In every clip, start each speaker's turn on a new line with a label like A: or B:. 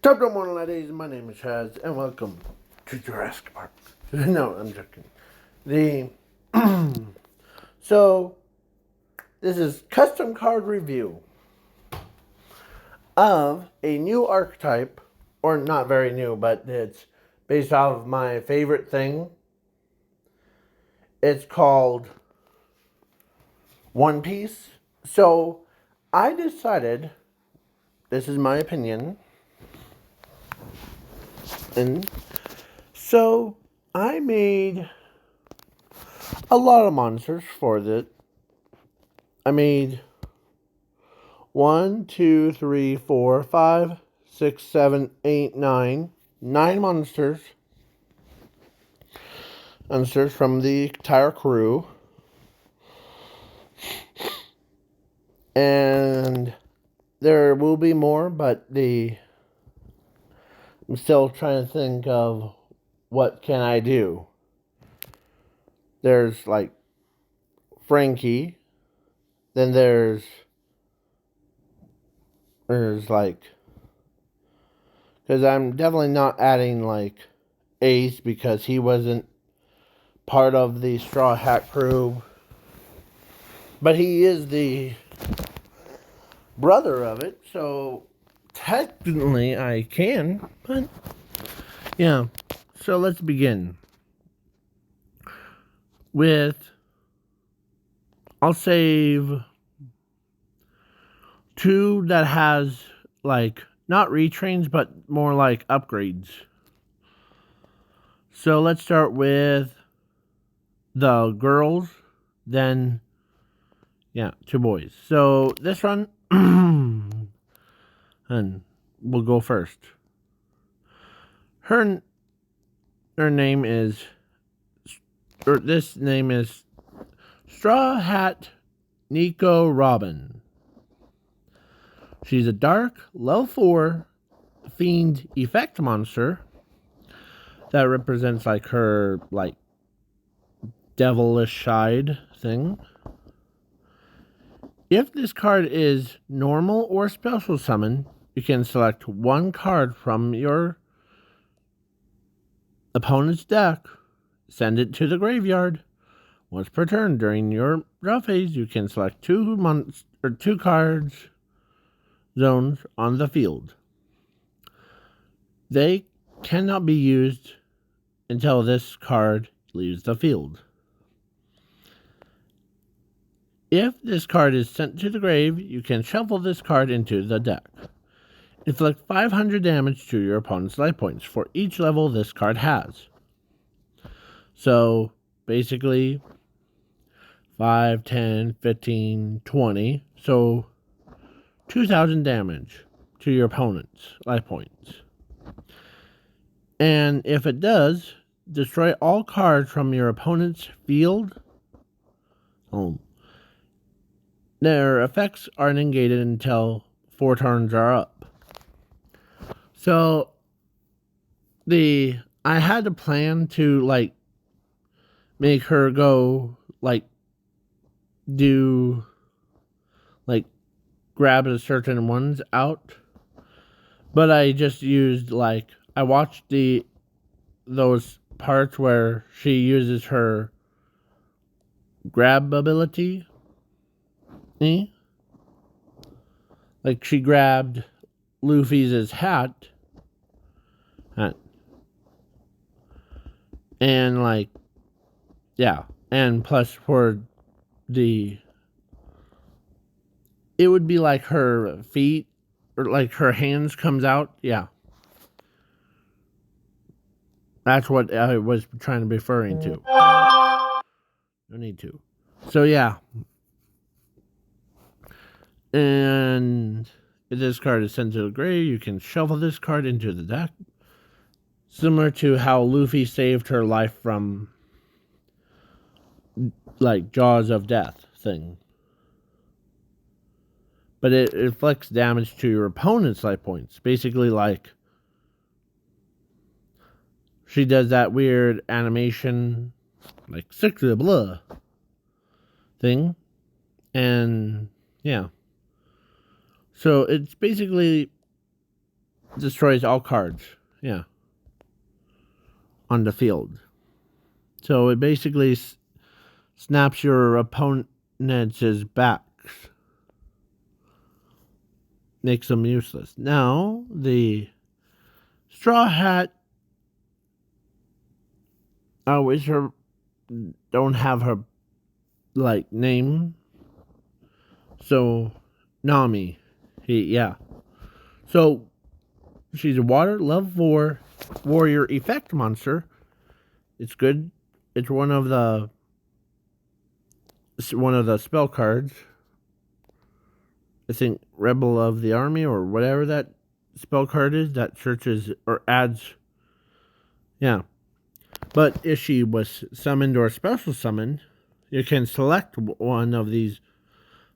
A: Top of morning, ladies. My name is Chaz, and welcome to Jurassic Park. No, I'm joking. The so this is custom card review of a new archetype, or not very new, but it's based off of my favorite thing. It's called One Piece. So I decided, this is my opinion, and so I made a lot of monsters for it. I made 1, 2, 3, 4, 5, 6, 7, 8, 9 monsters. Monsters from the entire crew. And there will be more, but I'm still trying to think of what can I do. There's like Frankie. Then there's like, because I'm definitely not adding like Ace because he wasn't part of the Straw Hat crew. But he is the brother of it, so technically I can, but yeah. So let's begin with, I'll save 2 that has like not retrains but more like upgrades. So let's start with the girls, then 2 boys. So this one and we'll go first. Her name is, or this name is Straw Hat Nico Robin. She's a dark level 4 fiend effect monster that represents like her like devilish side thing. If this card is normal or special summon, you can select 1 card from your opponent's deck, send it to the graveyard. Once per turn during your draw phase, you can select 2 cards zones on the field. They cannot be used until this card leaves the field. If this card is sent to the grave, you can shuffle this card into the deck. Inflict 500 damage to your opponent's life points for each level this card has. So, basically, 5, 10, 15, 20. So, 2,000 damage to your opponent's life points. And if it does, destroy all cards from your opponent's field. Their effects are negated until 4 turns are up. So, I had a plan to, like, make her go, like, do, like, grab a certain ones out. But I just used, like, I watched those parts where she uses her grab ability. Like, she grabbed Luffy's hat. And, like, and plus for it would be like her feet, or like her hands comes out. That's what I was trying to be referring to. No need to. So, and if this card is sent to the grave, you can shuffle this card into the deck. Similar to how Luffy saved her life from, like, Jaws of Death thing. But it inflicts damage to your opponent's life points. Basically, like, she does that weird animation, like, sick to the blah thing. And, so it's basically destroys all cards. Yeah. On the field. So it basically snaps your opponent's backs. Makes them useless. Now, the Straw Hat, I always don't have her, like, name. So, Nami. So, she's a water level 4 warrior effect monster. It's good. It's one of the spell cards. I think Rebel of the Army or whatever that spell card is that searches or adds. Yeah. But if she was summoned or special summoned, you can select one of these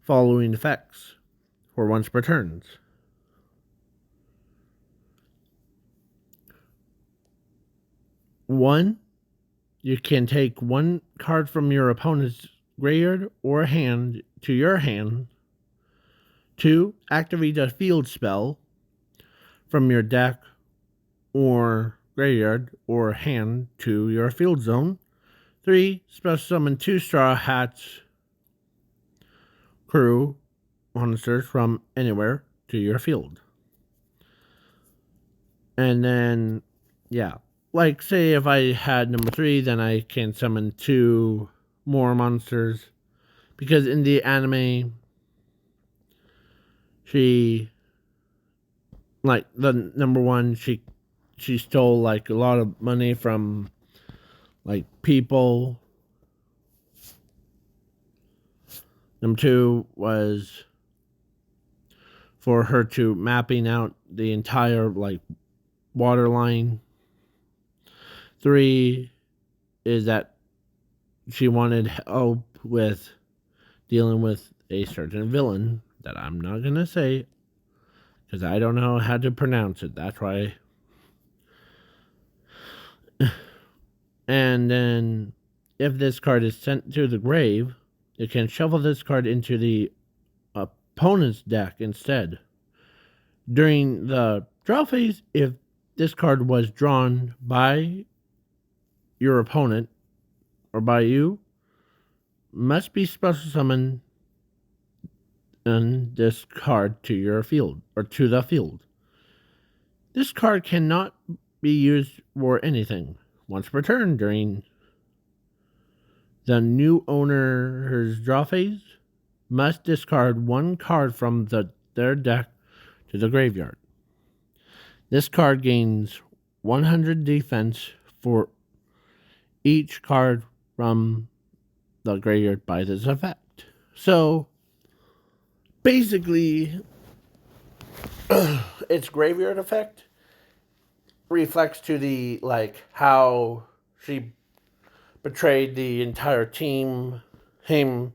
A: following effects for once per turn. One, you can take one card from your opponent's graveyard or hand to your hand. 2, activate a field spell from your deck or graveyard or hand to your field zone. 3, special summon 2 Straw Hats crew monsters from anywhere to your field. And then, yeah. Like, say if I had number 3, then I can summon 2 more monsters. Because in the anime, she, like, the number 1, she stole, like, a lot of money from, like, people. Number 2 was for her to mapping out the entire, like, water line. 3 is that she wanted help with dealing with a certain villain that I'm not going to say because I don't know how to pronounce it. That's why. And then if this card is sent to the grave, you can shuffle this card into the opponent's deck instead. During the draw phase, if this card was drawn by your opponent or by you, must be special summoned and this card to your field or to the field. This card cannot be used for anything once per turn during the new owner's draw phase. Must discard one card from their deck to the graveyard. This card gains 100 defense for each card from the graveyard by this effect. So, basically, its graveyard effect reflects to the, like, how she betrayed the entire team, him,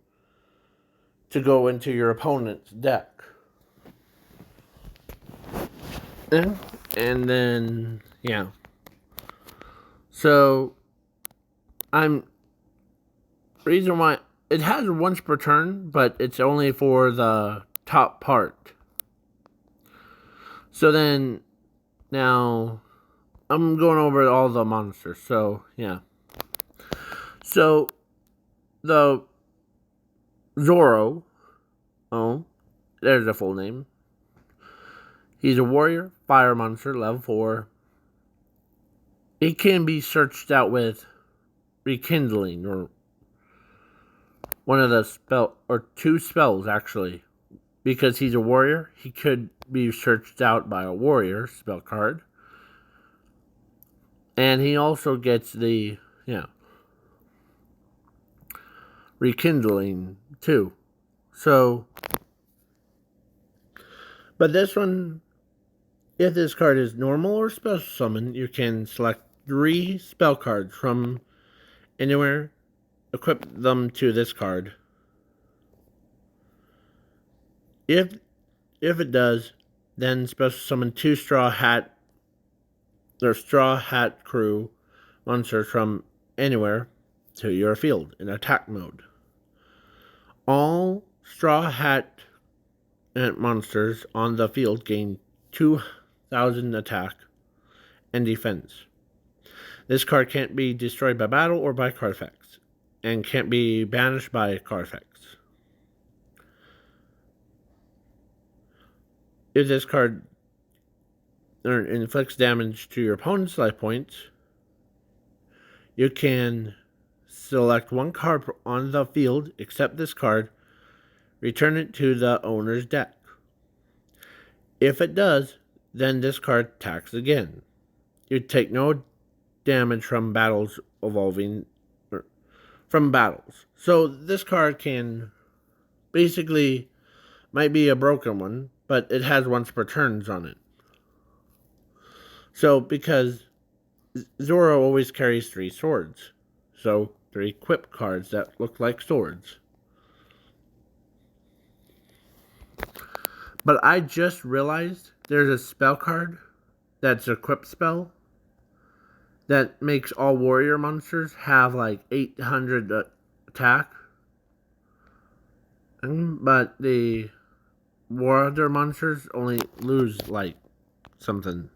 A: to go into your opponent's deck. And then, yeah. So, reason why it has once per turn, but it's only for the top part. So then, now, I'm going over all the monsters. So, yeah. So, the Zoro, there's a full name. He's a warrior, fire monster, level 4. It can be searched out with rekindling, or one of the or 2 spells, actually. Because he's a warrior, he could be searched out by a warrior spell card. And he also gets the, rekindling, too. So, but this one, if this card is normal or special summon, you can select 3 spell cards from anywhere, equip them to this card. If it does, then special summon 2 Straw Hat crew monsters from anywhere to your field in attack mode. All Straw Hat monsters on the field gain 1,000 attack and defense. This card can't be destroyed by battle or by card effects, and can't be banished by card effects. If this card inflicts damage to your opponent's life points, you can select one card on the field, except this card, return it to the owner's deck. If it does, then this card attacks again. You take no damage from battles from battles. So this card can basically might be a broken one, but it has once per turns on it. So because Zoro always carries 3 swords, so 3 equip cards that look like swords. But I just realized there's a spell card that's an equip spell that makes all warrior monsters have like 800 attack. But the warrior monsters only lose like something.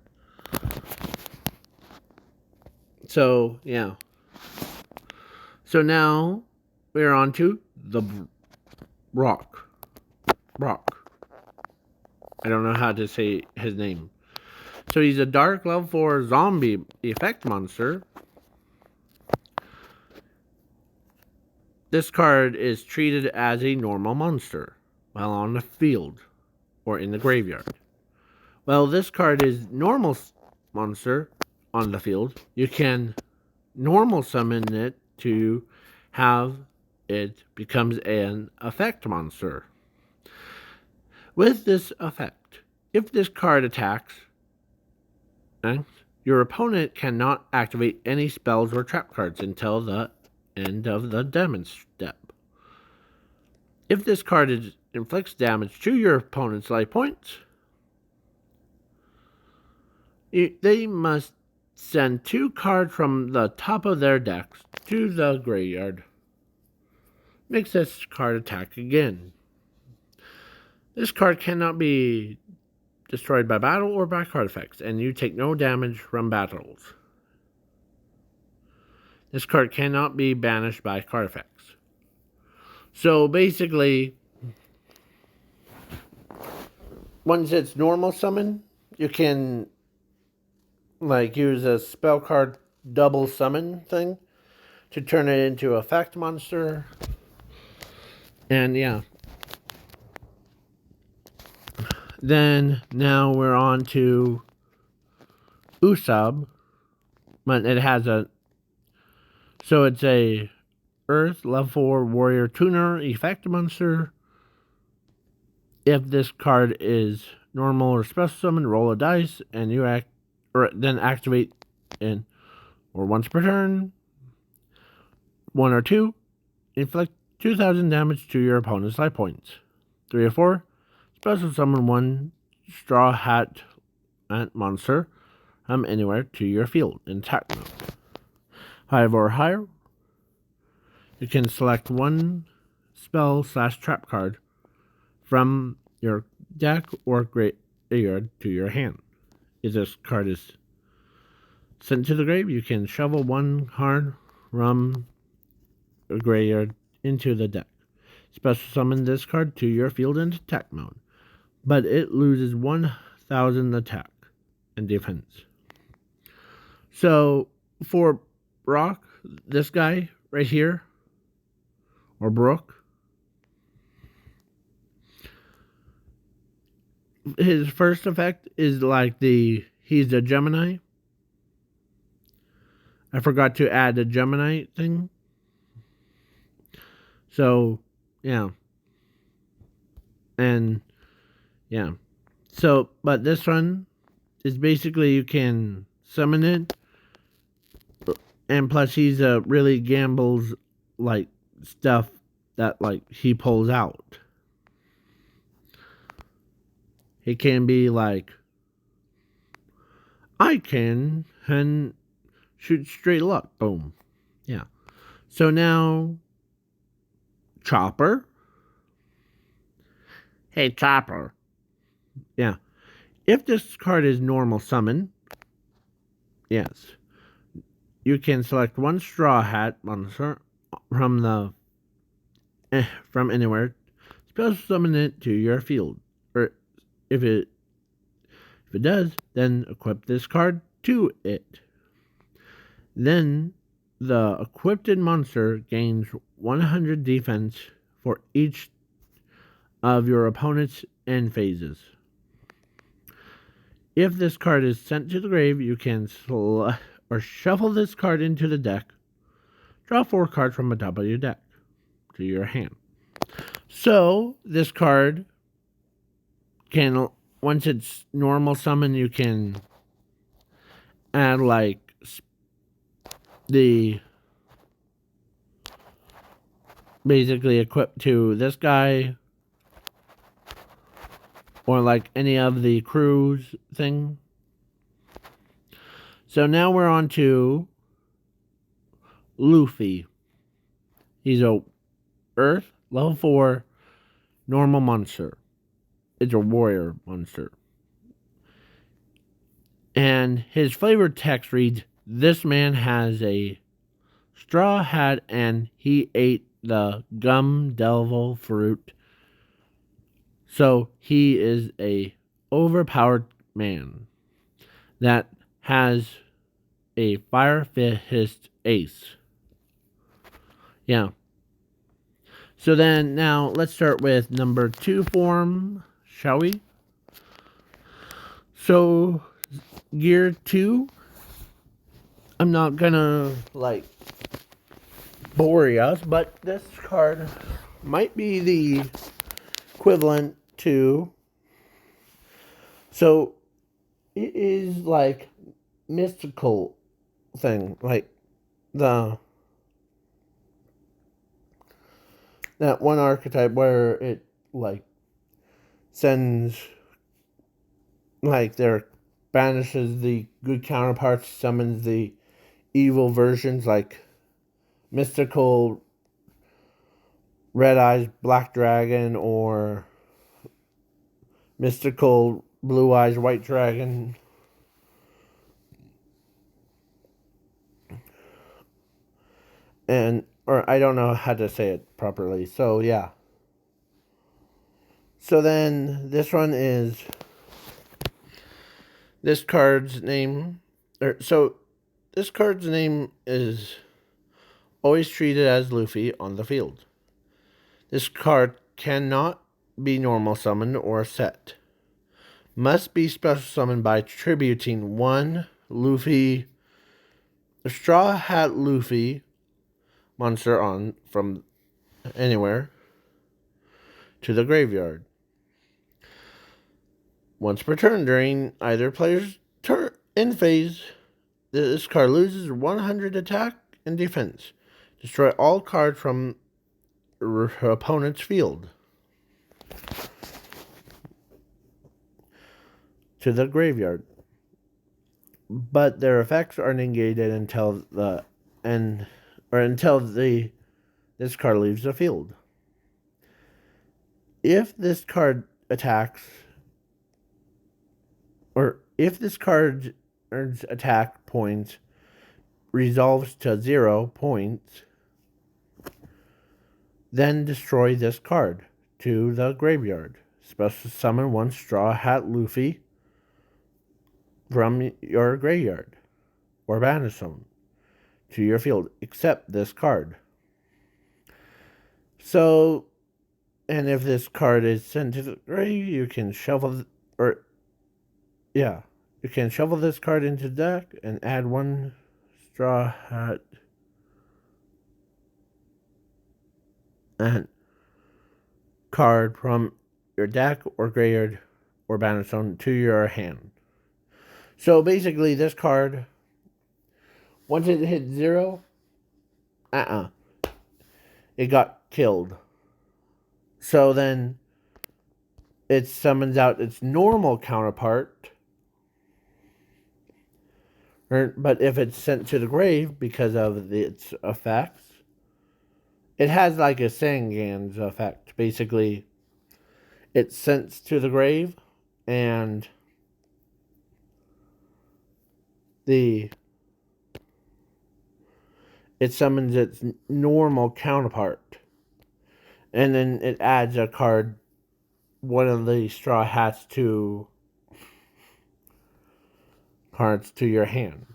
A: So, yeah. So now we're on to the Brock. I don't know how to say his name. So he's a dark level 4 zombie effect monster. This card is treated as a normal monster while on the field or in the graveyard. Well, this card is normal monster on the field. You can normal summon it to have it becomes an effect monster. With this effect, if this card attacks, your opponent cannot activate any spells or trap cards until the end of the damage step. If this card inflicts damage to your opponent's life points, they must send 2 cards from the top of their decks to the graveyard. Makes this card attack again. This card cannot be destroyed by battle or by card effects, and you take no damage from battles. This card cannot be banished by card effects. So basically, once it's normal summon, you can like use a spell card double summon thing to turn it into an effect monster. And yeah. Then now we're on to Usopp. But it has so it's a Earth level 4 warrior tuner effect monster. If this card is normal or special summon, roll a dice and you then activate in or once per turn, 1 or 2, inflict 2,000 damage to your opponent's life points. 3 or 4, special summon 1 straw hat ant monster from anywhere to your field in attack mode. 5 or higher, you can select 1 spell/trap card from your deck or graveyard to your hand. If this card is sent to the grave, you can shovel 1 card from a graveyard into the deck. Special summon this card to your field in attack mode, but it loses 1,000 attack and defense. So for Brock, this guy right here, or Brook, his first effect is like he's a Gemini. I forgot to add the Gemini thing. So, yeah. And, yeah. So, but this one is basically you can summon it. And plus he's really gambles like stuff that like he pulls out. It can be like, I can and shoot straight luck. Boom. Yeah. So now, Chopper. Hey, Chopper. Yeah. If this card is normal summon, yes, you can select one Straw Hat monster from anywhere, special summon it to your field, or if it does, then equip this card to it. Then the equipped monster gains 100 defense for each of your opponent's end phases. If this card is sent to the grave, you can shuffle this card into the deck. Draw 4 cards from the top of your deck to your hand. So this card can, once it's normal summon, you can add like the basically equipped to this guy, or like any of the crews thing. So now we're on to Luffy. He's a Earth level 4 normal monster. It's a warrior monster. And his flavor text reads, "This man has a straw hat and he ate the gum devil fruit. So he is a overpowered man that has a fire fist ace." Yeah. So then now let's start with number 2 form, shall we? So gear 2, I'm not gonna like bore us, but this card might be the equivalent to, so it is like mystical thing, like that one archetype where it like sends, like there banishes the good counterparts, summons the evil versions, like mystical Red Eyes Black Dragon or mystical Blue Eyes White Dragon. Or I don't know how to say it properly. So yeah. So then this one is this card's name. This card's name is always treated as Luffy on the field. This card cannot be normal summoned or set. Must be special summoned by tributing one Luffy, the Straw Hat Luffy monster on from anywhere to the graveyard. Once per turn during either player's turn end phase, this card loses 100 attack and defense. Destroy all cards from her opponent's field to the graveyard, but their effects are negated until this card leaves the field. If this card attacks, or if this card's attack points resolves to 0 points, then destroy this card to the graveyard. Special summon one Straw Hat Luffy from your graveyard or banish zone to your field, except this card. So, and if this card is sent to the grave, you can shuffle this card into the deck and add one Straw Hat and card from your deck or graveyard or banish zone to your hand. So basically this card, once it hits 0, it got killed. So then it summons out its normal counterpart. But if it's sent to the grave because of its effects, it has like a Sangan's effect. Basically, it's sent to the grave, and it summons its normal counterpart. And then it adds a card, one of the straw hats cards to your hand.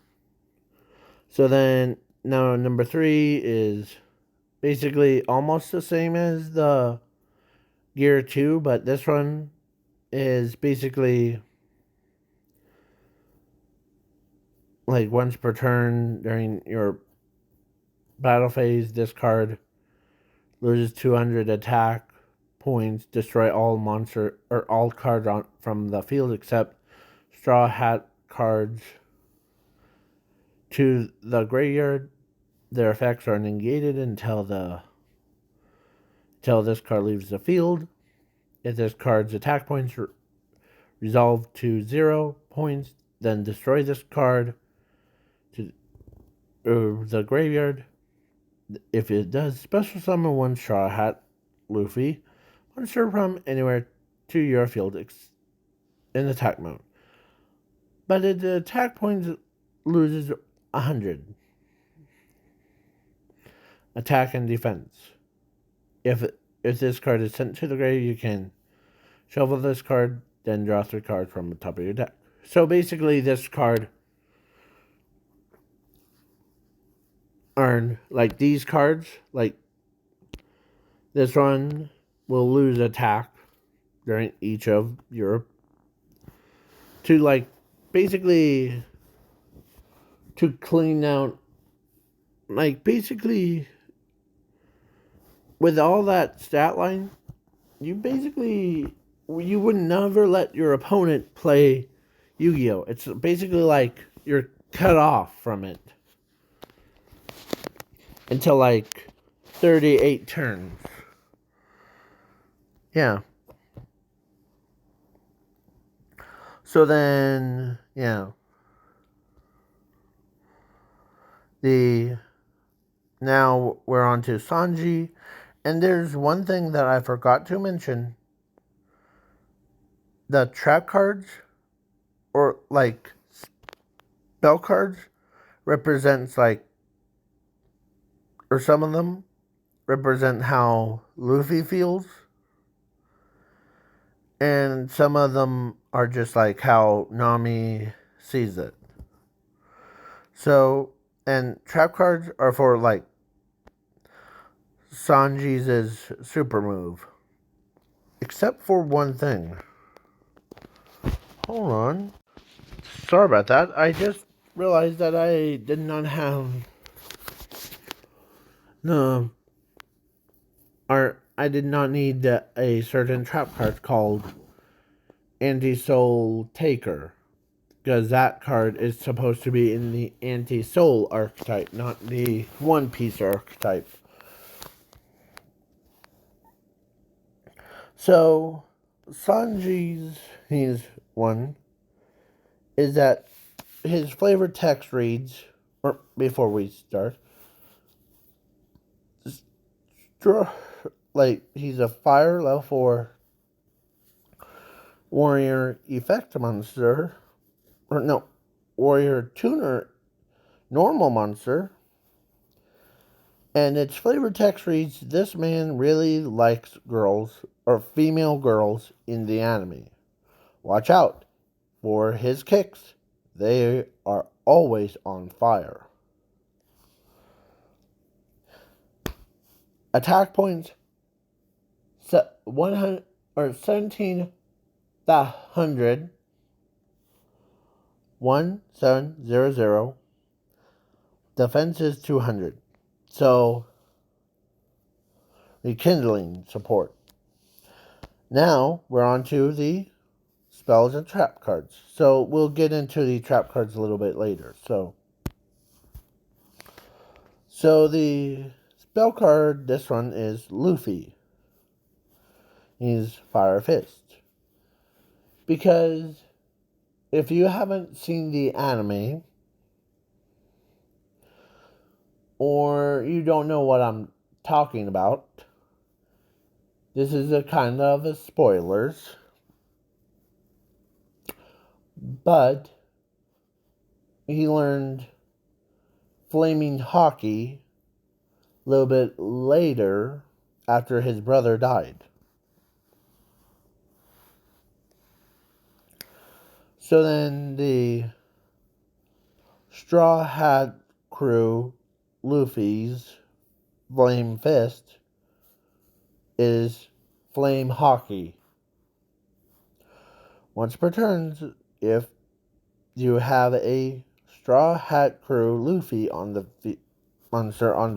A: So then, now number 3 is basically almost the same as the Gear 2, but this one is basically like once per turn during your battle phase, this card loses 200 attack points, destroy all monster or all cards from the field except straw hat cards to the graveyard. Their effects are negated until this card leaves the field. If this card's attack points resolve to 0 points, then destroy this card to the graveyard. If it does, special summon one Straw Hat Luffy monster from anywhere to your field in attack mode. But if the attack points loses 100. Attack and defense. If this card is sent to the grave, you can shuffle this card, then draw 3 cards from the top of your deck. So basically, this card are like these cards, like this one will lose attack during each of your to like basically to clean out, like basically with all that stat line, you would never let your opponent play Yu-Gi-Oh! It's basically like you're cut off from it until like 38 turns. Yeah. So then, yeah. Now we're on to Sanji. And there's one thing that I forgot to mention. The trap cards, or like spell cards, represents like, or some of them represent how Luffy feels. And some of them are just like how Nami sees it. So, and trap cards are for like Sanji's super move. Except for one thing. Hold on. Sorry about that. I just realized that I did not have I did not need a certain trap card called Anti-Soul Taker. Because that card is supposed to be in the Anti-Soul archetype, not the One Piece archetype. So, he's one, is that his flavor text reads, or before we start, like, he's a fire level 4 warrior effect monster, or no, warrior tuner normal monster, and its flavor text reads, this man really likes girls, or female girls, in the anime. Watch out for his kicks. They are always on fire. Attack points 100 or 17,100. 1700. Defense is 200. So, rekindling support. Now we're on to the spells and trap cards. So we'll get into the trap cards a little bit later. So the spell card, this one is Luffy. He's Fire Fist. Because if you haven't seen the anime, or you don't know what I'm talking about, this is a kind of a spoilers. But he learned flaming hockey a little bit later after his brother died. So then the Straw Hat Crew, Luffy's Flame Fist, is Flame Hockey. Once per turn, if you have a Straw Hat Crew Luffy on the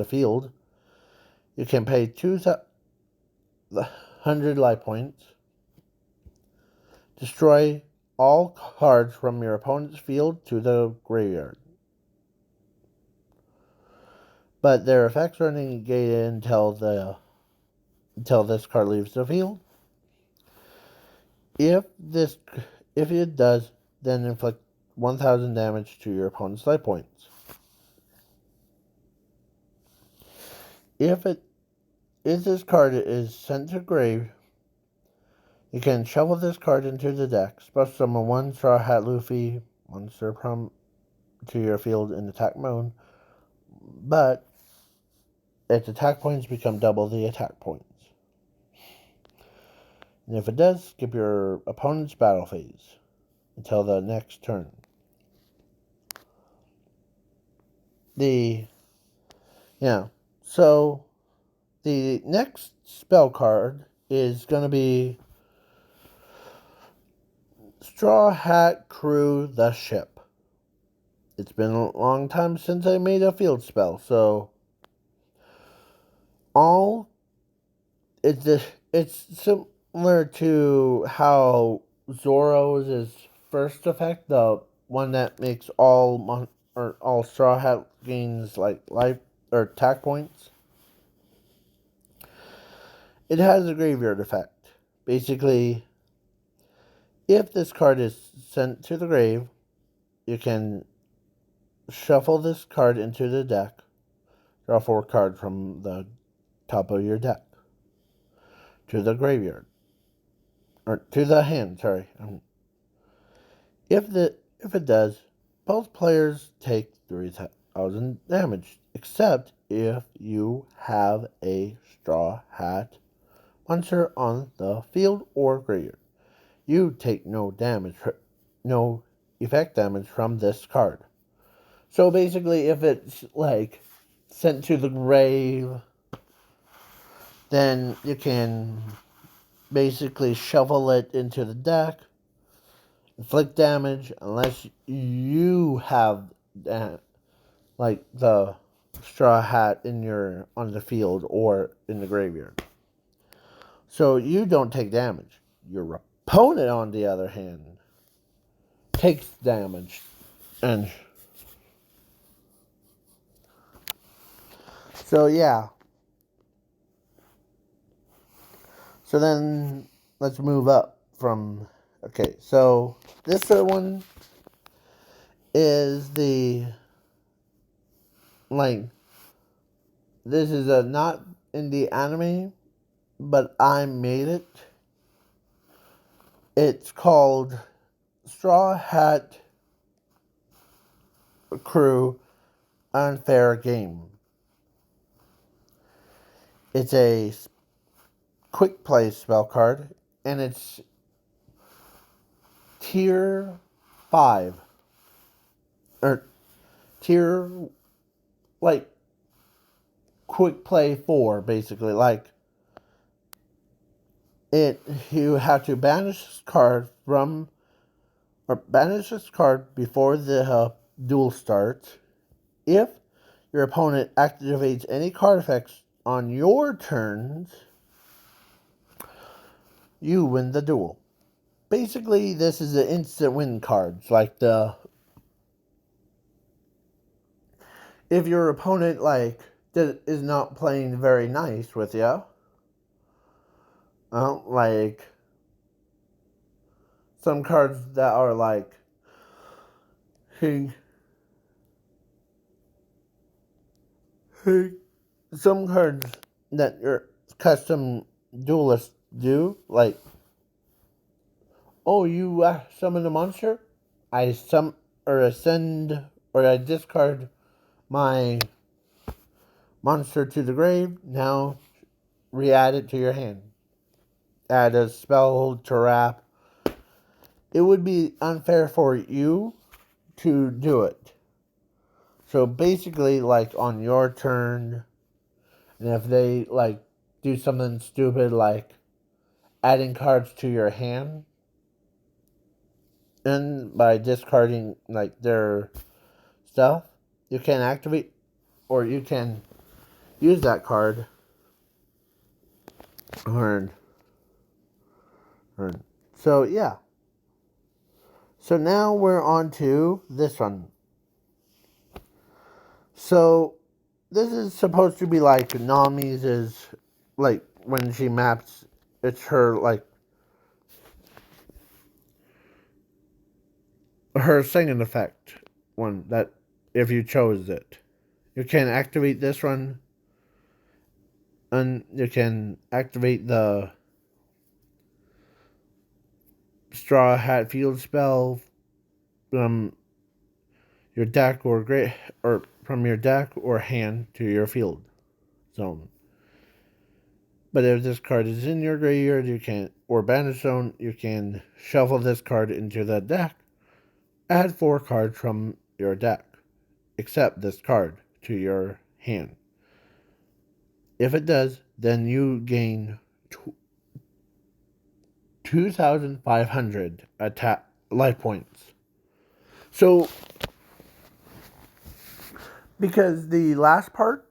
A: field, you can pay 200 life points, destroy all cards from your opponent's field to the graveyard. But their effects are negated until this card leaves the field. If it does, then inflict 1,000 damage to your opponent's life points. If this card is sent to grave, you can shuffle this card into the deck. Special summon one Straw Hat Luffy monster to your field in attack mode, but its attack points become double the attack points. And if it does, skip your opponent's battle phase until the next turn. So the next spell card is going to be Straw Hat Crew the Ship. It's been a long time since I made a field spell, so it's similar to how Zoro's is first effect, the one that makes all Straw Hat gains like life or attack points. It has a graveyard effect. Basically, if this card is sent to the grave, you can shuffle this card into the deck. Draw 4 cards from the top of your deck to the graveyard. Or to the hand, sorry. If it does, both players take 3,000 damage, except if you have a Straw Hat monster on the field or graveyard. You take no effect damage from this card. So basically, if it's like sent to the grave, then you can basically shuffle it into the deck, inflict damage, unless you have like the Straw Hat on the field or in the graveyard. So you don't take damage. Your opponent, on the other hand, takes damage. And so, yeah. So then, let's move up from... Okay, so this third one is the... Like, this is not in the anime, but I made it. It's called Straw Hat Crew Unfair Game. It's a quick play spell card, and it's tier 5. Or tier, like, quick play 4, basically. Like, you have to banish this card banish this card before the duel starts. If your opponent activates any card effects on your turns, you win the duel. Basically, this is an instant win cards. Like if your opponent is not playing very nice with you, like some cards that are like, some cards that your custom duelists do, like, oh, you summon a monster? I send or I discard my monster to the grave. Now re-add it to your hand. Add a spell to wrap. It would be unfair for you to do it. So basically, like on your turn, and if they like do something stupid like adding cards to your hand, and by discarding like their stuff, you can activate, or you can use that card. Earn. So yeah. So now we're on to this one. So this is supposed to be like Nami's is like when she maps, it's her like her singing effect one that if you chose it. You can activate this one, and you can activate the Straw Hat Field spell from your deck or from your deck or hand to your field zone. But if this card is in your graveyard, you can or banish zone, you can shuffle this card into the deck. Add 4 cards from your deck, except this card, to your hand. If it does, then you gain 2,500 attack life points. So, because the last part,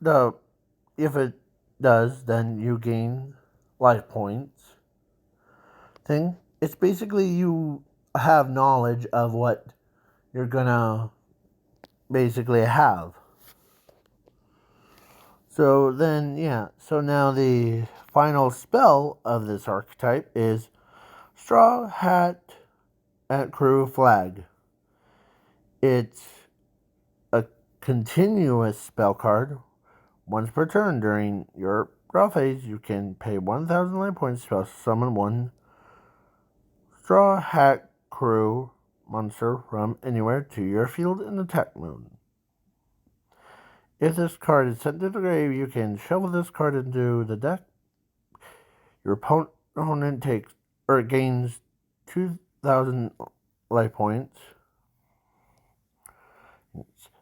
A: if it does, then you gain life points thing. It's basically you have knowledge of what you're gonna basically have. So then, yeah. So now the final spell of this archetype is Straw Hat at Crew Flag. It's a continuous spell card. Once per turn during your draw phase, you can pay 1,000 life points to summon one Straw Hat Crew monster from anywhere to your field in attack mode. If this card is sent to the grave, you can shuffle this card into the deck. Your opponent takes or gains 2,000 life points.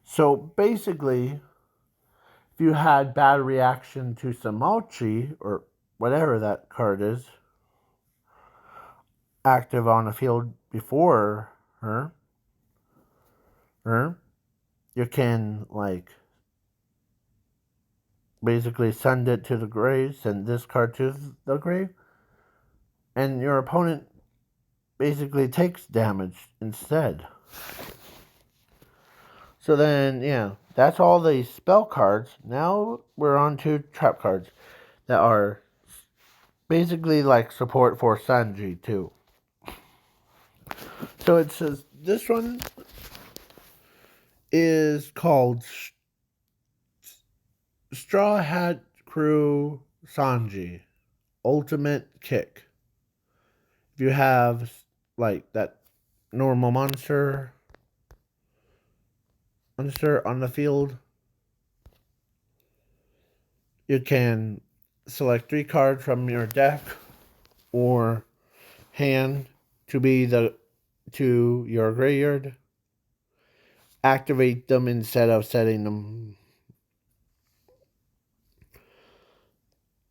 A: So basically, if you had bad reaction to Samochi or whatever that card is active on the field before her, you can like basically send it to the grave, send this card to the grave, and your opponent basically takes damage instead. So then, yeah, that's all the spell cards. Now we're on to trap cards that are basically like support for Sanji too. So it says this one is called Straw Hat Crew Sanji Ultimate Kick. If you have like that normal monster on the field, you can select 3 cards from your deck or hand to your graveyard. Activate them instead of setting them.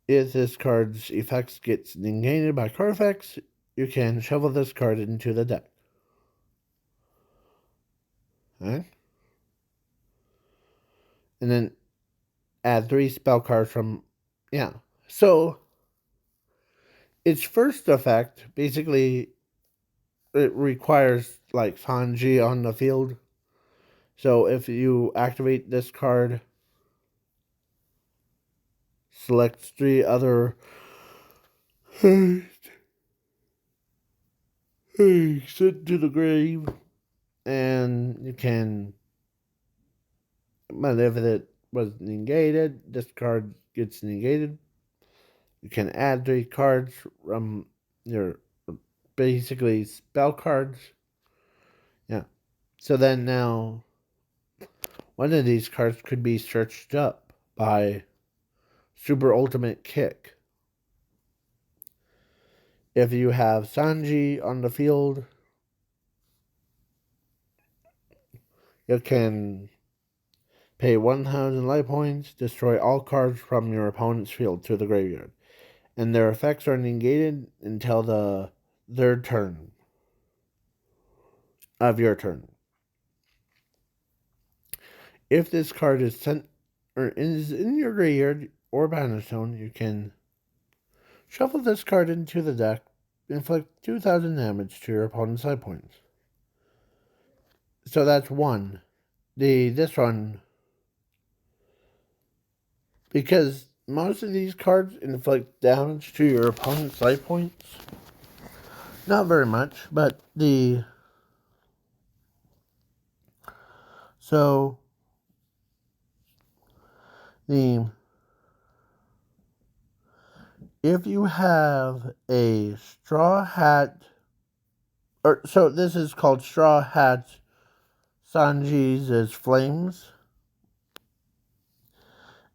A: If this card's effects gets negated by card effects, you can shuffle this card into the deck. Okay? And then add 3 spell cards from, yeah. So, its first effect, basically, it requires, like, Sanji on the field. So, if you activate this card, select 3 other sent to the grave, and you can, but if it was negated, this card gets negated. You can add 3 cards from your basically spell cards. Yeah. So then now One of these cards could be searched up by Super Ultimate Kick. If you have Sanji on the field, you can pay 1,000 life points, destroy all cards from your opponent's field to the graveyard, and their effects are negated until the third turn of your turn. If this card is sent or is in your graveyard or banished zone, you can shuffle this card into the deck, inflict 2,000 damage to your opponent's life points. So that's one. This one, because most of these cards inflict damage to your opponent's life points. Not very much, but if you have a Straw Hat, so this is called Straw Hat Sanji's Flames,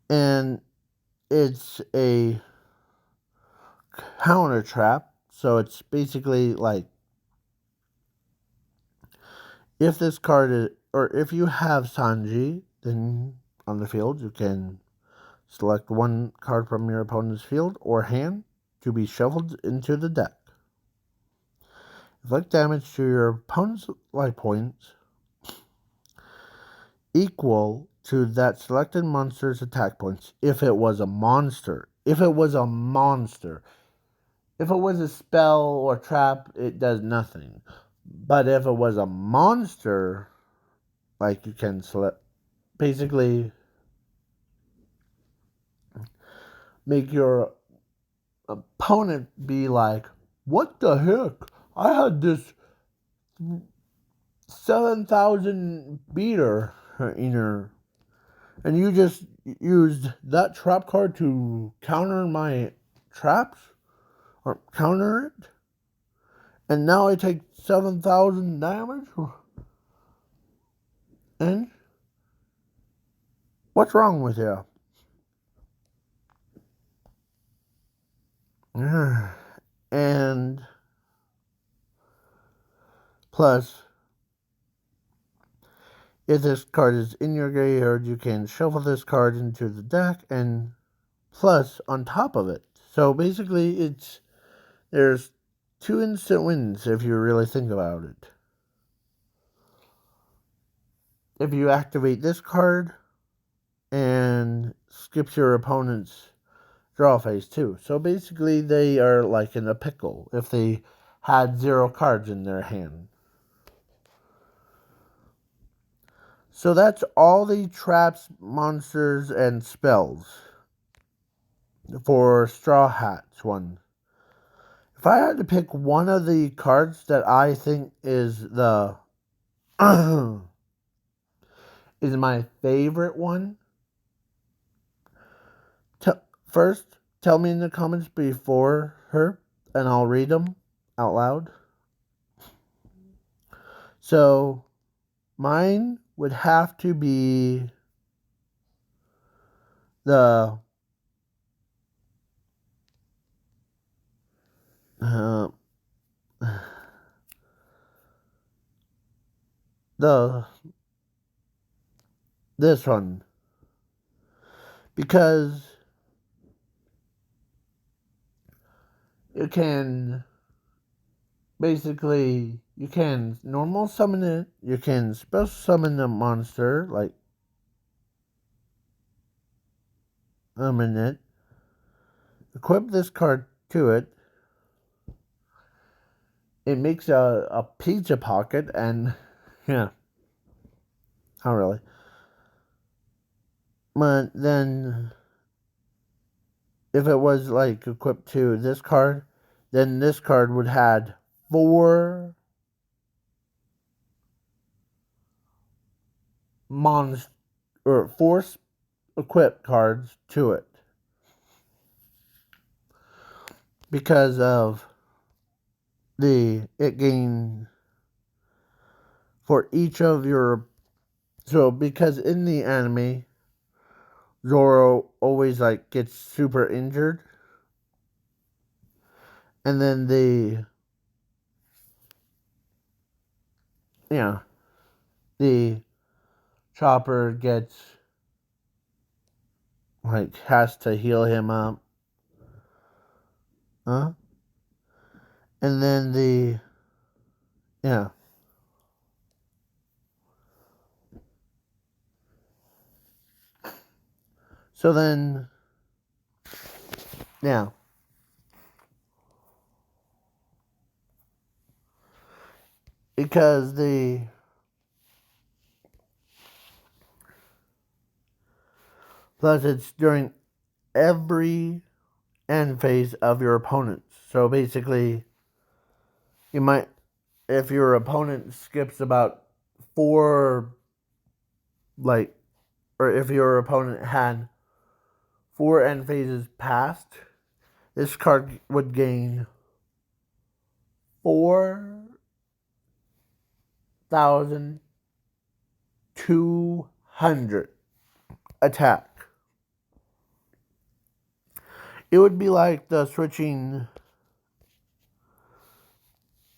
A: and it's a counter trap, so it's basically like if this card is, or if you have Sanji, then on the field you can select one card from your opponent's field or hand to be shuffled into the deck. Inflict damage to your opponent's life points equal to that selected monster's attack points if it was a monster. If it was a spell or trap, it does nothing. But if it was a monster, like you can select, basically make your opponent be like, what the heck? I had this 7,000 beater and you just used that trap card to counter my traps or counter it, and now I take 7,000 damage. And what's wrong with you? And plus, if this card is in your graveyard, you can shuffle this card into the deck, and plus on top of it. So basically, there's 2 instant wins if you really think about it. If you activate this card and skips your opponent's draw phase too. So basically, they are like in a pickle if they had 0 cards in their hand. So that's all the traps, monsters, and spells for Straw Hats one. If I had to pick one of the cards that I think is the is my favorite one, first tell me in the comments before her, and I'll read them out loud. So mine would have to be the this one, because you can basically, you can normal summon it, you can special summon the monster, like summon it, equip this card to it, it makes a pizza pocket, and yeah, not really. But then, if it was like equipped to this card, then this card would have 4 monster or 4 equipped cards to it, because of it gain for each of your So because in the anime, Zoro always like gets super injured, and then yeah, the Chopper gets like has to heal him up, huh? And then yeah. So then yeah, because plus it's during every end phase of your opponents. So basically, you might, if your opponent skips about four, like, or if your opponent had four end phases passed, this card would gain 4,200 attack. It would be like the switching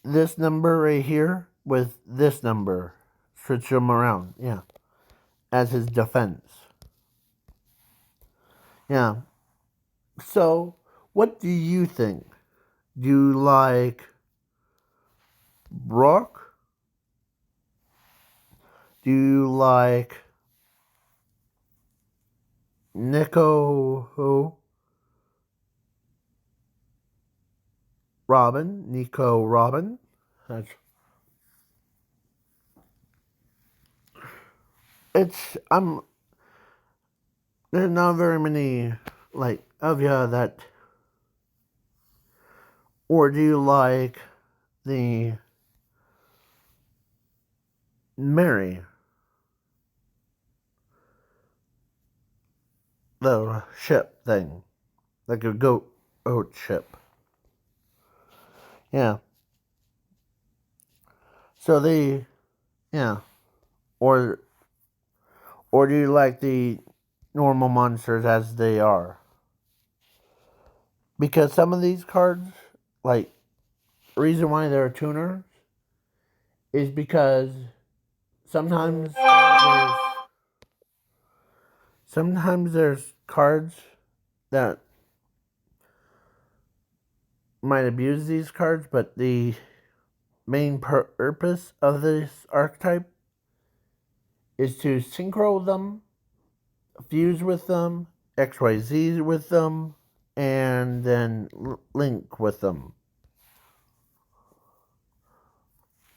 A: this number right here with this number. Switch them around, yeah, as his defense. Yeah. So, what do you think? Do you like Brock? Do you like Nico Robin? Nico Robin? That's, it's, there's not very many, like, of you that, or do you like the Mary? The ship thing. Like a goat ship. Yeah. So yeah. Or do you like the normal monsters as they are? Because some of these cards, like, the reason why they're tuners is because sometimes there's cards that might abuse these cards, but the main purpose of this archetype is to synchro them, fuse with them, XYZ with them, and then link with them.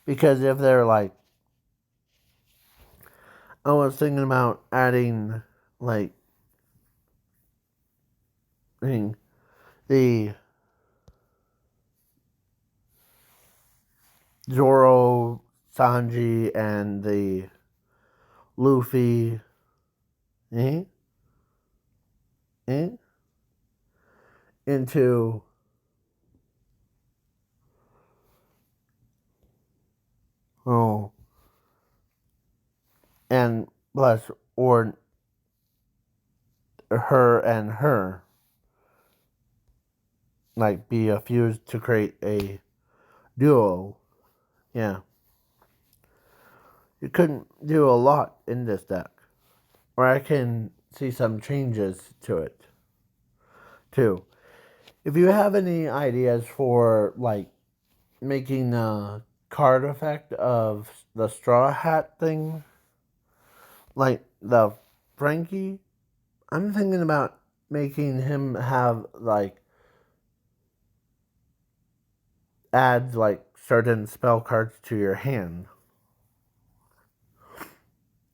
A: Because if they're like, I was thinking about adding like the Zoro, Sanji, and the Luffy, eh, eh, into oh, and plus or her and her like be a fuse to create a duo. Yeah, you couldn't do a lot in this deck, or I can see some changes to it too. If you have any ideas for like making a card effect of the straw hat thing, like the Frankie, I'm thinking about making him have like add like certain spell cards to your hand.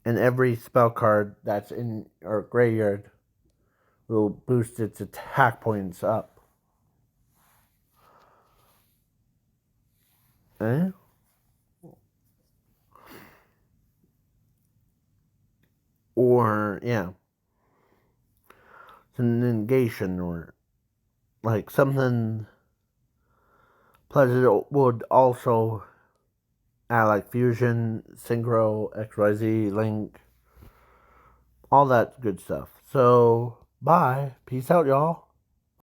A: And every spell card that's in your graveyard will boost its attack points up. Eh? Or, yeah, it's a negation or like something. Plus, it would also add like fusion, synchro, XYZ, link. all that good stuff. So, bye. Peace out, y'all.